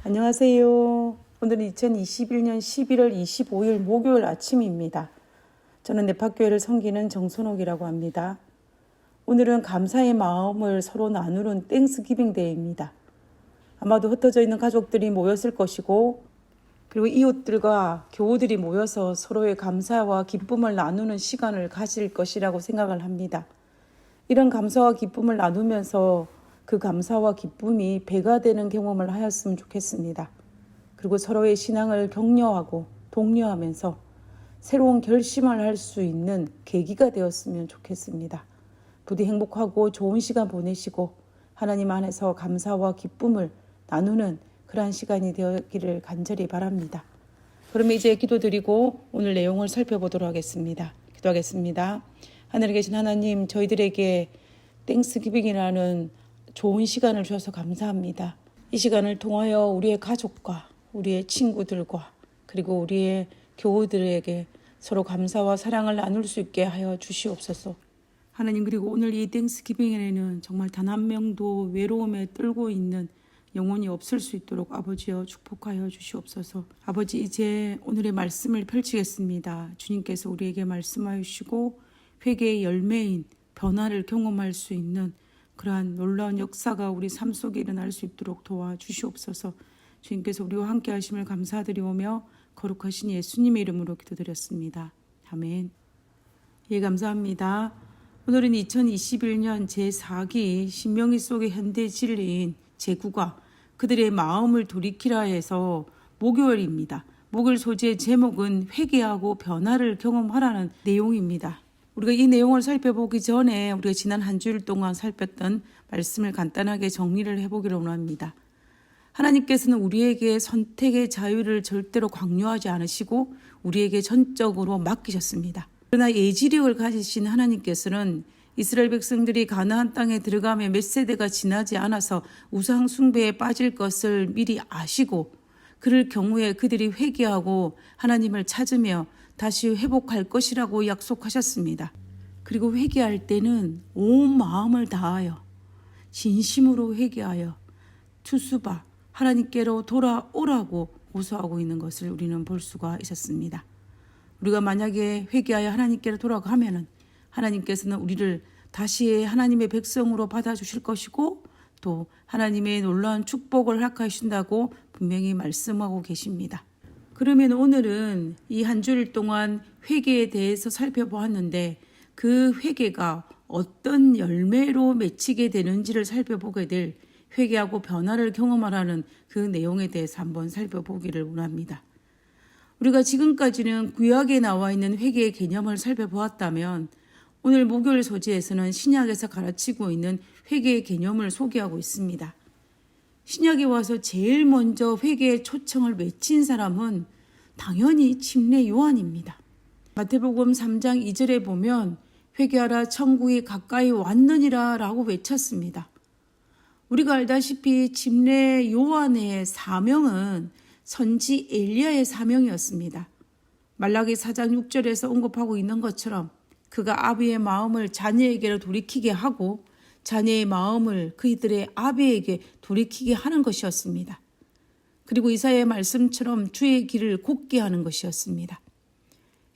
안녕하세요. 오늘은 2021년 11월 25일 목요일 아침입니다. 저는 네파교회를 섬기는 정순옥이라고 합니다. 오늘은 감사의 마음을 서로 나누는 땡스기빙 데이입니다. 아마도 흩어져 있는 가족들이 모였을 것이고, 그리고 이웃들과 교우들이 모여서 서로의 감사와 기쁨을 나누는 시간을 가질 것이라고 생각을 합니다. 이런 감사와 기쁨을 나누면서 그 감사와 기쁨이 배가 되는 경험을 하였으면 좋겠습니다. 그리고 서로의 신앙을 격려하고 독려하면서 새로운 결심을 할 수 있는 계기가 되었으면 좋겠습니다. 부디 행복하고 좋은 시간 보내시고 하나님 안에서 감사와 기쁨을 나누는 그러한 시간이 되었기를 간절히 바랍니다. 그러면 이제 기도드리고 오늘 내용을 살펴보도록 하겠습니다. 기도하겠습니다. 하늘에 계신 하나님, 저희들에게 땡스기빙이라는 좋은 시간을 주셔서 감사합니다. 이 시간을 통하여 우리의 가족과 우리의 친구들과 그리고 우리의 교우들에게 서로 감사와 사랑을 나눌 수 있게 하여 주시옵소서. 하나님, 그리고 오늘 이 땡스기빙에는 정말 단 한 명도 외로움에 떨고 있는 영혼이 없을 수 있도록 아버지여 축복하여 주시옵소서. 아버지, 이제 오늘의 말씀을 펼치겠습니다. 주님께서 우리에게 말씀하여 주시고 회개의 열매인 변화를 경험할 수 있는 그러한 놀라운 역사가 우리 삶 속에 일어날 수 있도록 도와주시옵소서. 주님께서 우리와 함께 하심을 감사드리오며 거룩하신 예수님의 이름으로 기도드렸습니다. 아멘. 예, 감사합니다. 오늘은 2021년 제4기 신명기 속의 현대 진리인 제9과 그들의 마음을 돌이키라 해서 목요일입니다. 목요일 소재의 제목은 회개하고 변화를 경험하라는 내용입니다. 우리가 이 내용을 살펴보기 전에 우리가 지난 한 주일 동안 살폈던 말씀을 간단하게 정리를 해보기를 원합니다. 하나님께서는 우리에게 선택의 자유를 절대로 강요하지 않으시고 우리에게 전적으로 맡기셨습니다. 그러나 예지력을 가지신 하나님께서는 이스라엘 백성들이 가나안 땅에 들어가며 몇 세대가 지나지 않아서 우상 숭배에 빠질 것을 미리 아시고 그럴 경우에 그들이 회개하고 하나님을 찾으며 다시 회복할 것이라고 약속하셨습니다. 그리고 회개할 때는 온 마음을 다하여 진심으로 회개하여 투수바 하나님께로 돌아오라고 호소하고 있는 것을 우리는 볼 수가 있었습니다. 우리가 만약에 회개하여 하나님께로 돌아가면 하나님께서는 우리를 다시 하나님의 백성으로 받아주실 것이고 또 하나님의 놀라운 축복을 허락하신다고 분명히 말씀하고 계십니다. 그러면 오늘은 이 한 주일 동안 회개에 대해서 살펴보았는데 그 회개가 어떤 열매로 맺히게 되는지를 살펴보게 될 회개하고 변화를 경험하라는 그 내용에 대해서 한번 살펴보기를 원합니다. 우리가 지금까지는 구약에 나와 있는 회개의 개념을 살펴보았다면 오늘 목요일 소재에서는 신약에서 가르치고 있는 회개의 개념을 소개하고 있습니다. 신약에 와서 제일 먼저 회개의 초청을 외친 사람은 당연히 침례 요한입니다. 마태복음 3장 2절에 보면 회개하라 천국이 가까이 왔느니라 라고 외쳤습니다. 우리가 알다시피 침례 요한의 사명은 선지 엘리야의 사명이었습니다. 말라기 4장 6절에서 언급하고 있는 것처럼 그가 아비의 마음을 자녀에게로 돌이키게 하고 자녀의 마음을 그들의 아비에게 돌이키게 하는 것이었습니다. 그리고 이사야의 말씀처럼 주의 길을 곧게 하는 것이었습니다.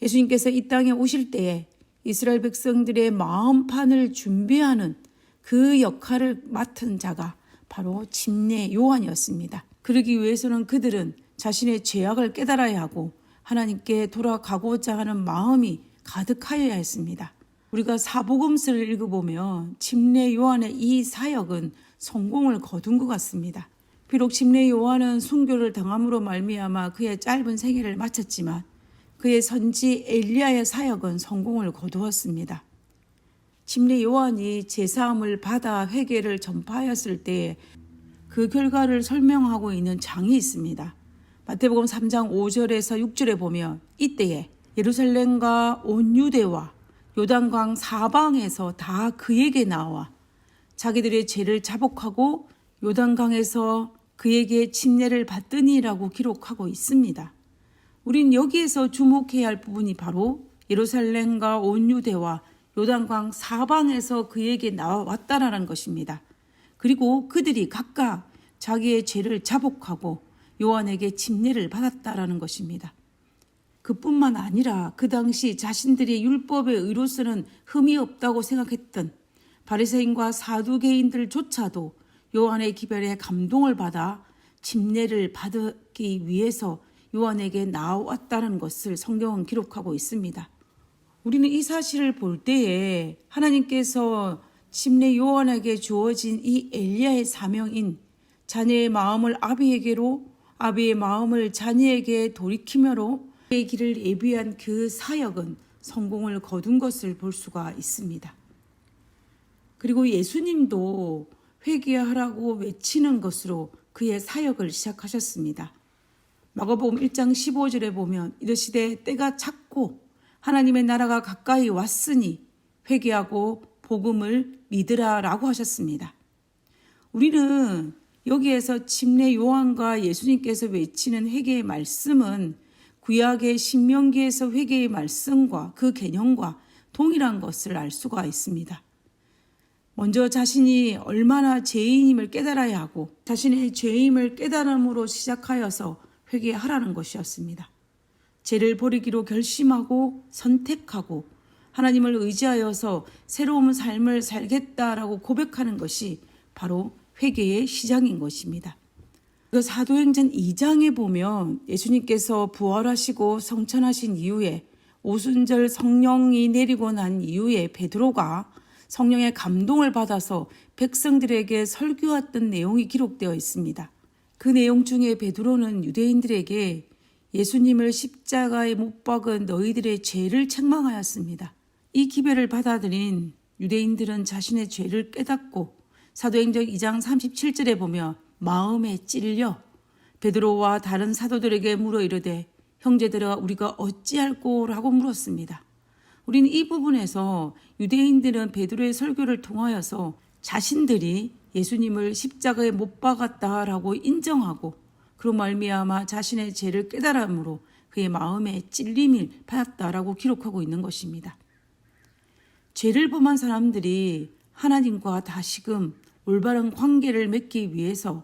예수님께서 이 땅에 오실 때에 이스라엘 백성들의 마음판을 준비하는 그 역할을 맡은 자가 바로 침례 요한이었습니다. 그러기 위해서는 그들은 자신의 죄악을 깨달아야 하고 하나님께 돌아가고자 하는 마음이 가득하여야 했습니다. 우리가 사복음서를 읽어보면 침례 요한의 이 사역은 성공을 거둔 것 같습니다. 비록 침례 요한은 순교를 당함으로 말미암아 그의 짧은 생애를 마쳤지만 그의 선지 엘리야의 사역은 성공을 거두었습니다. 침례 요한이 제사함을 받아 회개를 전파하였을 때에 그 결과를 설명하고 있는 장이 있습니다. 마태복음 3장 5절에서 6절에 보면 이때에 예루살렘과 온 유대와 요단강 사방에서 다 그에게 나와 자기들의 죄를 자복하고 요단강에서 그에게 침례를 받더니라고 기록하고 있습니다. 우린 여기에서 주목해야 할 부분이 바로 예루살렘과 온 유대와 요단강 사방에서 그에게 나왔다라는 것입니다. 그리고 그들이 각각 자기의 죄를 자복하고 요한에게 침례를 받았다라는 것입니다. 그뿐만 아니라 그 당시 자신들이 율법의 의로서는 흠이 없다고 생각했던 바리새인과 사두개인들조차도 요한의 기별에 감동을 받아 침례를 받기 위해서 요한에게 나왔다는 것을 성경은 기록하고 있습니다. 우리는 이 사실을 볼 때에 하나님께서 침례 요한에게 주어진 이 엘리야의 사명인 자녀의 마음을 아비에게로, 아비의 마음을 자녀에게 돌이키며로 의 길을 예비한 그 사역은 성공을 거둔 것을 볼 수가 있습니다. 그리고 예수님도 회개하라고 외치는 것으로 그의 사역을 시작하셨습니다. 마가복음 1장 15절에 보면 이르시되 때가 찼고 하나님의 나라가 가까이 왔으니 회개하고 복음을 믿으라라고 하셨습니다. 우리는 여기에서 침례 요한과 예수님께서 외치는 회개의 말씀은 구약의 신명기에서 회개의 말씀과 그 개념과 동일한 것을 알 수가 있습니다. 먼저 자신이 얼마나 죄인임을 깨달아야 하고 자신의 죄임을 깨달음으로 시작하여서 회개하라는 것이었습니다. 죄를 버리기로 결심하고 선택하고 하나님을 의지하여서 새로운 삶을 살겠다라고 고백하는 것이 바로 회개의 시작인 것입니다. 사도행전 2장에 보면 예수님께서 부활하시고 성천하신 이후에 오순절 성령이 내리고 난 이후에 베드로가 성령의 감동을 받아서 백성들에게 설교했던 내용이 기록되어 있습니다. 그 내용 중에 베드로는 유대인들에게 예수님을 십자가에 못 박은 너희들의 죄를 책망하였습니다. 이 기별을 받아들인 유대인들은 자신의 죄를 깨닫고 사도행전 2장 37절에 보면 마음에 찔려 베드로와 다른 사도들에게 물어 이르되 형제들아 우리가 어찌할꼬라고 물었습니다. 우리는 이 부분에서 유대인들은 베드로의 설교를 통하여서 자신들이 예수님을 십자가에 못 박았다라고 인정하고 그로 말미암아 자신의 죄를 깨달음으로 그의 마음에 찔림을 받았다라고 기록하고 있는 것입니다. 죄를 범한 사람들이 하나님과 다시금 올바른 관계를 맺기 위해서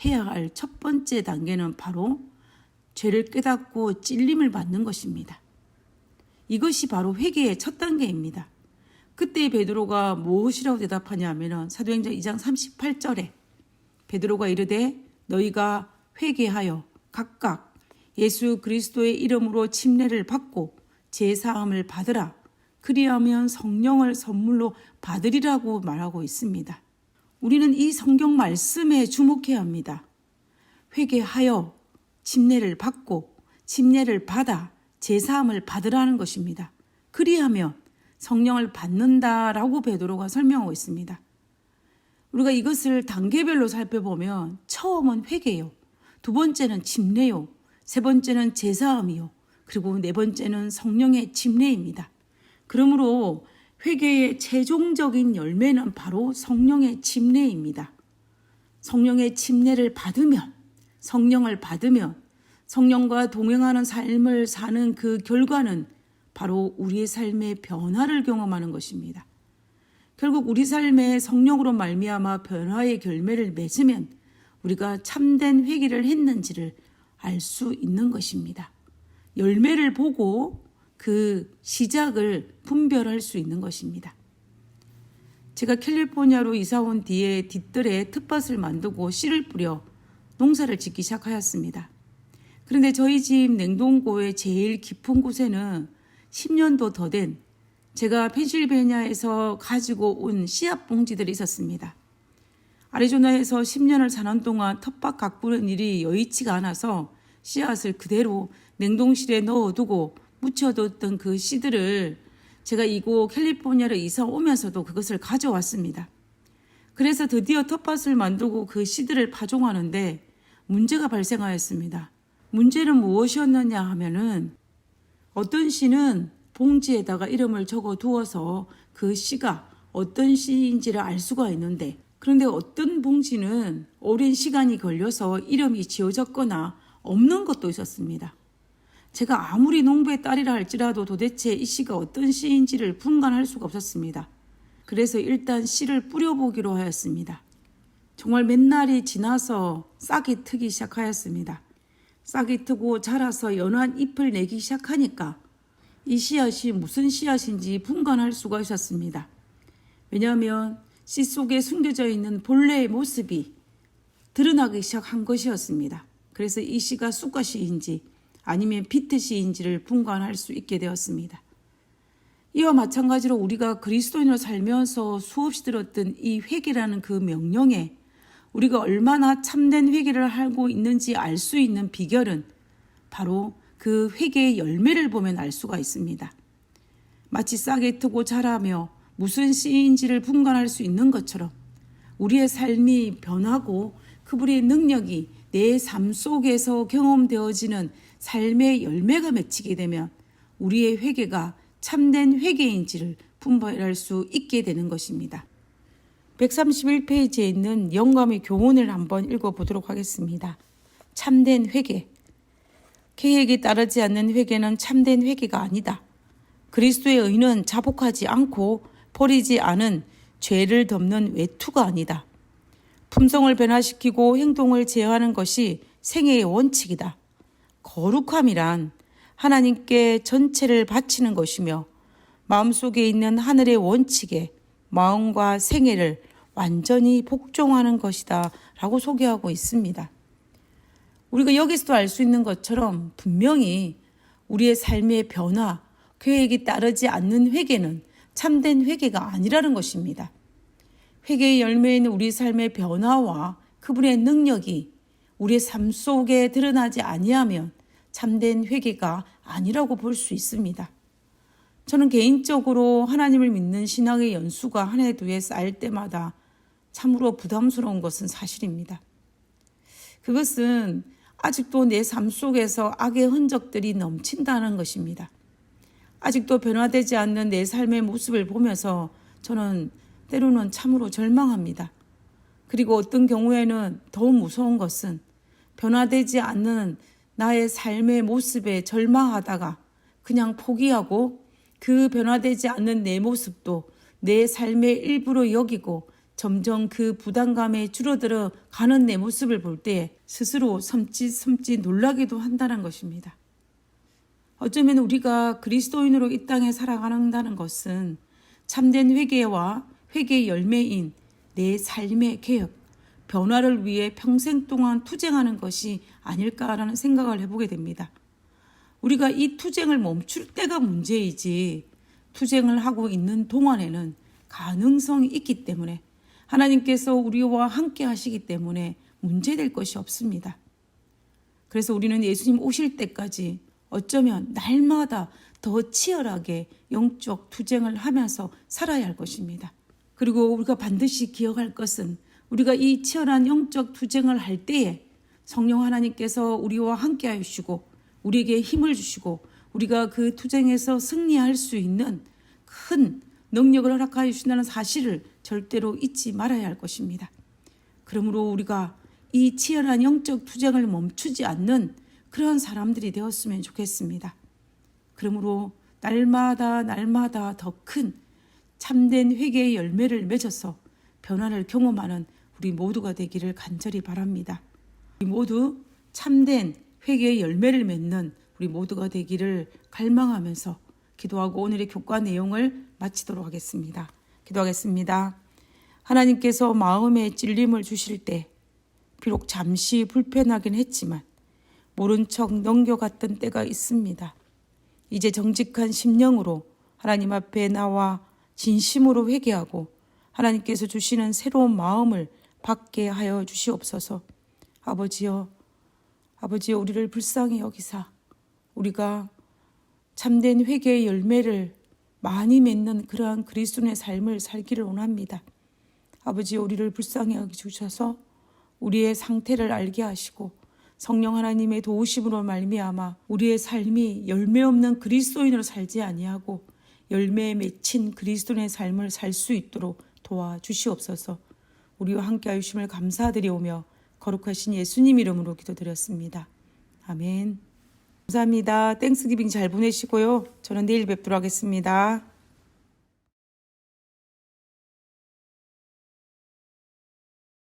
해야 할 첫 번째 단계는 바로 죄를 깨닫고 찔림을 받는 것입니다. 이것이 바로 회개의 첫 단계입니다. 그때 베드로가 무엇이라고 대답하냐 하면 사도행전 2장 38절에 베드로가 이르되 너희가 회개하여 각각 예수 그리스도의 이름으로 침례를 받고 제사함을 받으라. 그리하면 성령을 선물로 받으리라고 말하고 있습니다. 우리는 이 성경 말씀에 주목해야 합니다. 회개하여 침례를 받고 침례를 받아 제사함을 받으라는 것입니다. 그리하면 성령을 받는다라고 베드로가 설명하고 있습니다. 우리가 이것을 단계별로 살펴보면 처음은 회개요. 두 번째는 침례요. 세 번째는 제사함이요. 그리고 네 번째는 성령의 침례입니다. 그러므로 회개의 최종적인 열매는 바로 성령의 침례입니다. 성령의 침례를 받으면 성령을 받으면 성령과 동행하는 삶을 사는 그 결과는 바로 우리의 삶의 변화를 경험하는 것입니다. 결국 우리 삶에 성령으로 말미암아 변화의 결매를 맺으면 우리가 참된 회개를 했는지를 알 수 있는 것입니다. 열매를 보고 그 시작을 분별할 수 있는 것입니다. 제가 캘리포니아로 이사 온 뒤에 뒷뜰에 텃밭을 만들고 씨를 뿌려 농사를 짓기 시작하였습니다. 그런데 저희 집 냉동고의 제일 깊은 곳에는 10년도 더 된 제가 펜실베니아에서 가지고 온 씨앗 봉지들이 있었습니다. 아리조나에서 10년을 사는 동안 텃밭 가꾸는 일이 여의치가 않아서 씨앗을 그대로 냉동실에 넣어두고 묻혀뒀던 그 씨들을 제가 이곳 캘리포니아로 이사 오면서도 그것을 가져왔습니다. 그래서 드디어 텃밭을 만들고 그 씨들을 파종하는데 문제가 발생하였습니다. 문제는 무엇이었느냐 하면은 어떤 씨는 봉지에다가 이름을 적어 두어서 그 씨가 어떤 씨인지를 알 수가 있는데 그런데 어떤 봉지는 오랜 시간이 걸려서 이름이 지어졌거나 없는 것도 있었습니다. 제가 아무리 농부의 딸이라 할지라도 도대체 이 씨가 어떤 씨인지를 분간할 수가 없었습니다. 그래서 일단 씨를 뿌려보기로 하였습니다. 정말 몇 날이 지나서 싹이 트기 시작하였습니다. 싹이 트고 자라서 연한 잎을 내기 시작하니까 이 씨앗이 무슨 씨앗인지 분간할 수가 있었습니다. 왜냐하면 씨 속에 숨겨져 있는 본래의 모습이 드러나기 시작한 것이었습니다. 그래서 이 씨가 쑥갓씨인지 아니면 비트씨인지를 분간할 수 있게 되었습니다. 이와 마찬가지로 우리가 그리스도인으로 살면서 수없이 들었던 이 회개라는 그 명령에 우리가 얼마나 참된 회개를 하고 있는지 알 수 있는 비결은 바로 그 회개의 열매를 보면 알 수가 있습니다. 마치 싹에 트고 자라며 무슨 씨인지를 분간할 수 있는 것처럼 우리의 삶이 변하고 그분의 능력이 내 삶 속에서 경험되어지는 삶의 열매가 맺히게 되면 우리의 회개가 참된 회개인지를 분별할 수 있게 되는 것입니다. 131페이지에 있는 영감의 교훈을 한번 읽어보도록 하겠습니다. 참된 회개. 계획에 따르지 않는 회개는 참된 회개가 아니다. 그리스도의 의는 자복하지 않고 버리지 않은 죄를 덮는 외투가 아니다. 품성을 변화시키고 행동을 제어하는 것이 생애의 원칙이다. 거룩함이란 하나님께 전체를 바치는 것이며 마음속에 있는 하늘의 원칙에 마음과 생애를 완전히 복종하는 것이다 라고 소개하고 있습니다. 우리가 여기서도 알 수 있는 것처럼 분명히 우리의 삶의 변화, 계획이 따르지 않는 회개는 참된 회개가 아니라는 것입니다. 회개의 열매인 우리 삶의 변화와 그분의 능력이 우리의 삶 속에 드러나지 아니하면 참된 회개가 아니라고 볼 수 있습니다. 저는 개인적으로 하나님을 믿는 신앙의 연수가 한 해 두 해 쌓일 때마다 참으로 부담스러운 것은 사실입니다. 그것은 아직도 내 삶 속에서 악의 흔적들이 넘친다는 것입니다. 아직도 변화되지 않는 내 삶의 모습을 보면서 저는 때로는 참으로 절망합니다. 그리고 어떤 경우에는 더 무서운 것은 변화되지 않는 나의 삶의 모습에 절망하다가 그냥 포기하고 그 변화되지 않는 내 모습도 내 삶의 일부로 여기고 점점 그 부담감에 줄어들어 가는 내 모습을 볼 때 스스로 섬찟 놀라기도 한다는 것입니다. 어쩌면 우리가 그리스도인으로 이 땅에 살아간다는 것은 참된 회개와 회개의 열매인 내 삶의 개혁, 변화를 위해 평생 동안 투쟁하는 것이 아닐까라는 생각을 해보게 됩니다. 우리가 이 투쟁을 멈출 때가 문제이지 투쟁을 하고 있는 동안에는 가능성이 있기 때문에 하나님께서 우리와 함께 하시기 때문에 문제될 것이 없습니다. 그래서 우리는 예수님 오실 때까지 어쩌면 날마다 더 치열하게 영적 투쟁을 하면서 살아야 할 것입니다. 그리고 우리가 반드시 기억할 것은 우리가 이 치열한 영적 투쟁을 할 때에 성령 하나님께서 우리와 함께 하시고 우리에게 힘을 주시고 우리가 그 투쟁에서 승리할 수 있는 큰 능력을 허락하여 주신다는 사실을 절대로 잊지 말아야 할 것입니다. 그러므로 우리가 이 치열한 영적 투쟁을 멈추지 않는 그런 사람들이 되었으면 좋겠습니다. 그러므로 날마다 더 큰 참된 회개의 열매를 맺어서 변화를 경험하는 우리 모두가 되기를 간절히 바랍니다. 우리 모두 참된 회개의 열매를 맺는 우리 모두가 되기를 갈망하면서 기도하고 오늘의 교과 내용을 마치도록 하겠습니다. 기도하겠습니다. 하나님께서 마음에 찔림을 주실 때 비록 잠시 불편하긴 했지만 모른 척 넘겨갔던 때가 있습니다. 이제 정직한 심령으로 하나님 앞에 나와 진심으로 회개하고 하나님께서 주시는 새로운 마음을 받게 하여 주시옵소서. 아버지여 우리를 불쌍히 여기사 우리가 참된 회개의 열매를 많이 맺는 그러한 그리스도인의 삶을 살기를 원합니다. 아버지 우리를 불쌍히 여기주셔서 우리의 상태를 알게 하시고 성령 하나님의 도우심으로 말미암아 우리의 삶이 열매 없는 그리스도인으로 살지 아니하고 열매에 맺힌 그리스도인의 삶을 살 수 있도록 도와주시옵소서. 우리와 함께 하심을 감사드리오며 거룩하신 예수님 이름으로 기도드렸습니다. 아멘. 감사합니다. 땡스기빙 잘 보내시고요. 저는 내일 뵙도록 하겠습니다.